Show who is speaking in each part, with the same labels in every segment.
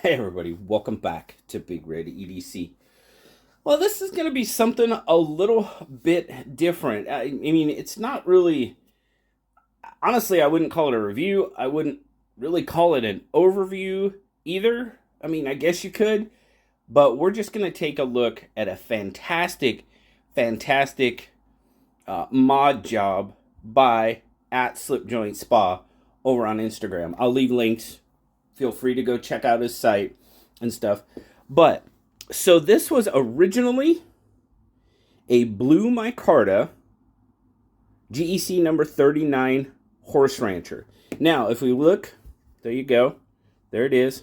Speaker 1: Hey everybody, welcome back to BigRedEDC. Well, this is going to be something a little bit different. I mean, it's not really, honestly, I wouldn't call it a review. I wouldn't really call it an overview either. I mean, I guess you could, but we're just going to take a look at a fantastic mod job by at Slip Joint Spa over on Instagram. I'll leave links. Feel free to go check out his site and stuff. But so this was originally a blue micarta GEC number 39 horse rancher. Now, if we look, there you go. There it is.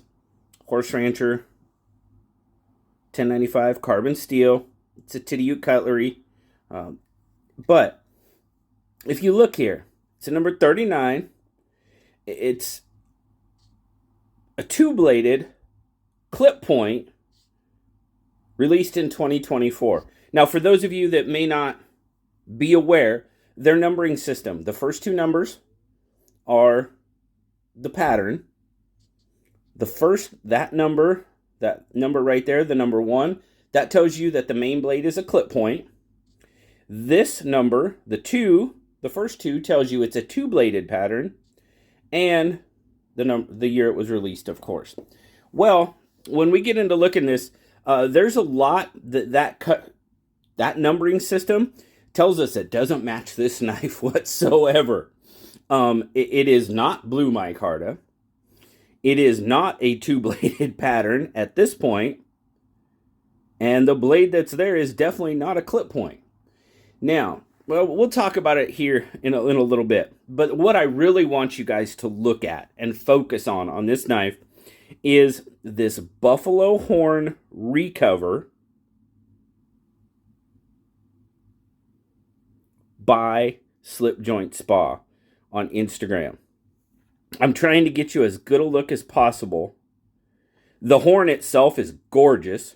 Speaker 1: Horse rancher 1095 carbon steel. It's a Traditiaonal Cutlery. But if you look here, it's a number 39. It's a two-bladed clip point released in 2024. Now, for those of you that may not be aware, their numbering system, the first two numbers are the pattern. The first, that number right there, the number 1, that tells you that the main blade is a clip point. This number, the first two, tells you it's a two-bladed pattern, and the year it was released, of course. Well, when we get into looking this, there's a lot that numbering system tells us it doesn't match this knife whatsoever. It is not blue micarta. It is not a two-bladed pattern at this point, and the blade that's there is definitely not a clip point. Now, well, we'll talk about it here in a little bit. But what I really want you guys to look at and focus on this knife is this buffalo horn recover by Slip Joint Spa on Instagram. I'm trying to get you as good a look as possible. The horn itself is gorgeous.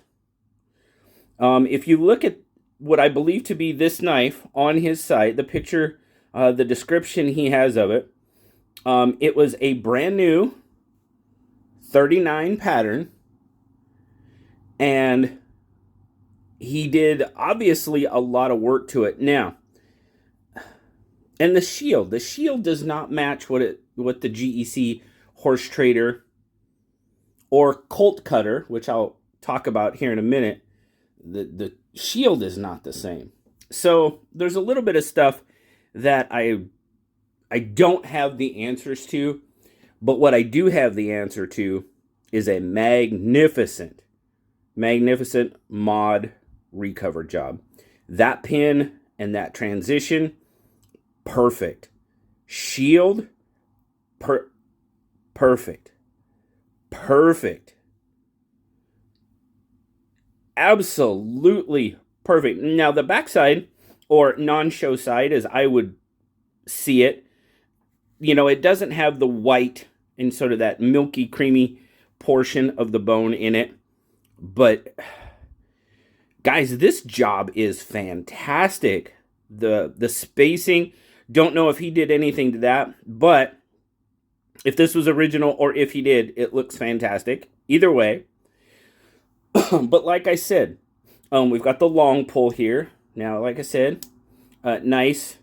Speaker 1: If you look at what I believe to be this knife on his site, the picture, the description he has of it, it was a brand new 39 pattern, and he did obviously a lot of work to it. Now, and the shield does not match what the GEC horse trader or Colt cutter, which I'll talk about here in a minute. The shield is not the same. So there's a little bit of stuff that I don't have the answers to, but what I do have the answer to is a magnificent mod recover job. That pin and that transition, perfect. Shield, perfect. Absolutely perfect. Now, the backside, or non-show side, as I would see it, it doesn't have the white and sort of that milky, creamy portion of the bone in it. But, guys, this job is fantastic. The spacing, don't know if he did anything to that, but if this was original or if he did, it looks fantastic. Either way. But like I said, we've got the long pull here. Now, like I said, nice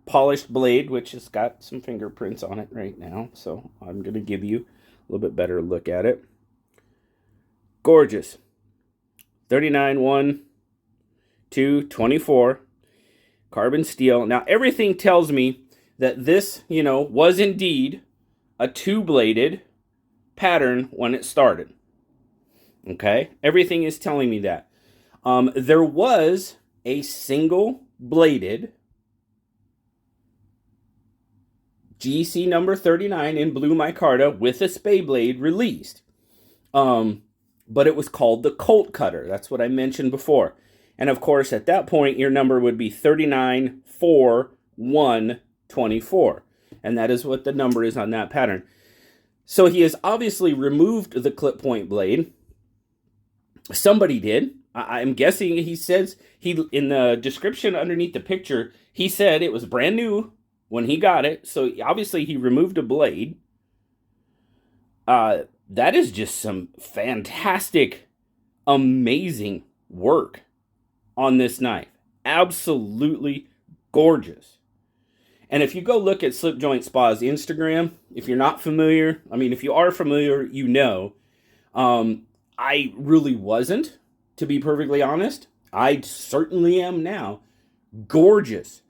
Speaker 1: polished blade, which has got some fingerprints on it right now. So I'm going to give you a little bit better look at it. Gorgeous. 39, 1, 2, 24. Carbon steel. Now, everything tells me that this, was indeed a two-bladed pattern when it started. Okay, everything is telling me that. There was a single-bladed GC number 39 in blue micarta with a spay blade released. But it was called the Colt cutter. That's what I mentioned before. And of course, at that point, your number would be 39, 4, 1, 24. And that is what the number is on that pattern. So he has obviously removed the clip point blade. Somebody did. I'm guessing he says, in the description underneath the picture, he said it was brand new when he got it. So obviously he removed a blade. that is just some fantastic, amazing work on this knife. Absolutely gorgeous. And if you go look at Slip Joint Spa's Instagram, if you're not familiar, I mean, if you are familiar, you know, I really wasn't, to be perfectly honest. I certainly am now. Gorgeous,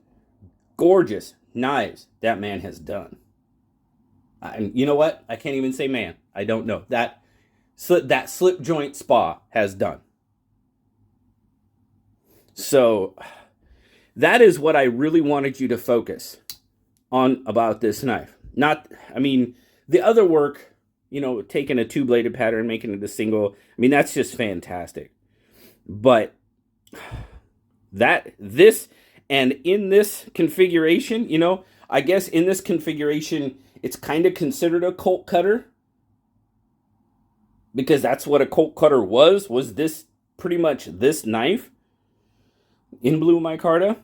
Speaker 1: gorgeous knives that man has done. And you know what? I can't even say man. I don't know. That Slip Joint Spa has done. So that is what I really wanted you to focus on about this knife. Not, I mean, the other work, you know, taking a two-bladed pattern, making it a single, I mean, that's just fantastic. But this, and in this configuration, you know, I guess in this configuration, it's kind of considered a Colt cutter, because that's what a Colt cutter was this, pretty much this knife in blue micarta.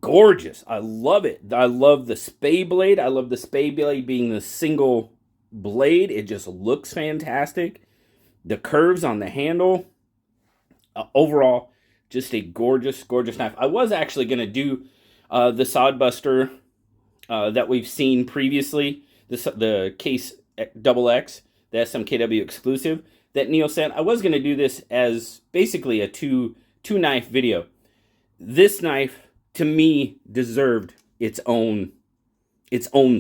Speaker 1: Gorgeous. I love it. I love the spay blade. I love the spay blade being the single blade. It just looks fantastic. The curves on the handle. Overall, just a gorgeous, gorgeous knife. I was actually going to do the Sodbuster that we've seen previously. The Case XX, the SMKW exclusive that Neil sent. I was going to do this as basically a two knife video. This knife, to me, deserved its own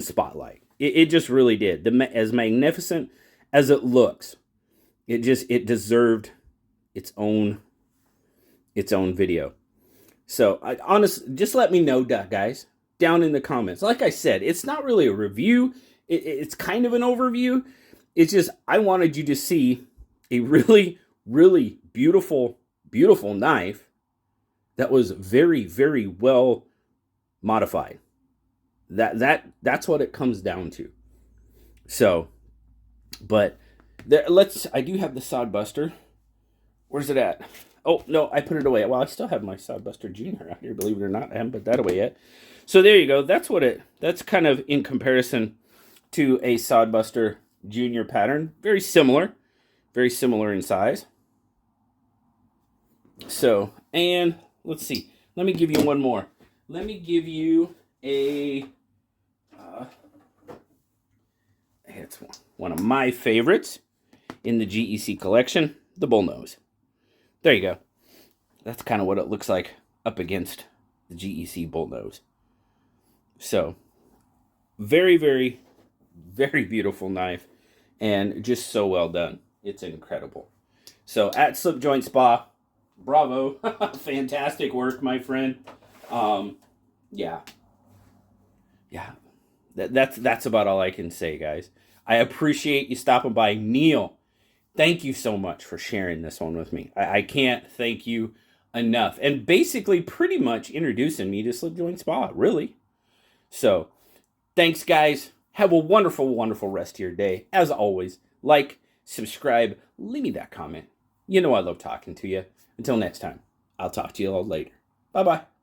Speaker 1: spotlight. It just really did. As magnificent as it looks, it deserved its own video. So just let me know, guys, down in the comments. Like I said, it's not really a review. It's kind of an overview. It's just I wanted you to see a really, really beautiful, beautiful knife that was very, very well modified. That's what it comes down to. So, but I do have the Sodbuster. Where's it at? Oh, no, I put it away. Well, I still have my Sodbuster Junior out here, believe it or not. I haven't put that away yet. So there you go. That's kind of in comparison to a Sodbuster Junior pattern. Very similar in size. So, and let's see. Let me give you one more. Let me give you a... it's one of my favorites in the GEC collection, the Bullnose. There you go. That's kind of what it looks like up against the GEC Bullnose. So, very, very, very beautiful knife, and just so well done. It's incredible. So, at Slip Joint Spa, bravo. Fantastic work, my friend. Yeah. That's about all I can say, guys. I appreciate you stopping by. Neil, thank you so much for sharing this one with me. I can't thank you enough. And basically pretty much introducing me to Slip Joint Spa, really. So, thanks, guys. Have a wonderful, wonderful rest of your day. As always, like, subscribe, leave me that comment. You know I love talking to you. Until next time, I'll talk to you all later. Bye-bye.